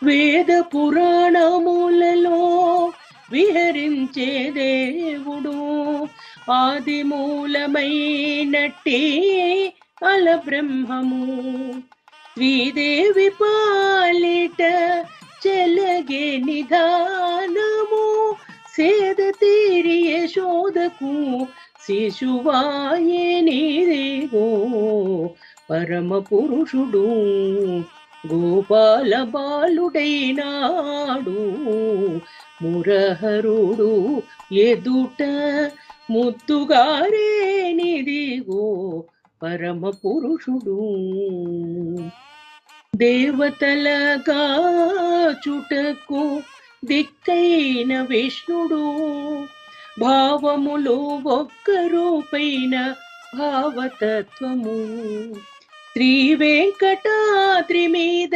వేద పురాణములలో విహరించే దేవుడు, ఆది మూలమైనట్టి అల బ్రహ్మము. శ్రీదేవి పాలిట చెలగే నిధానము, సేద తీరి యశోదకు శిశువాయే నీదిగో పరమ పురుషుడు. గోపాల బాలుడైనాడు మురహరుడు, ఎదుట ముద్దుగారేనిదిగో పరమ పురుషుడు. దేవతలగా చుటకు దిక్కైన విష్ణుడు, భావములు ఒక్క రూపైన భావతత్వము. శ్రీ వెంకటాద్రి మీద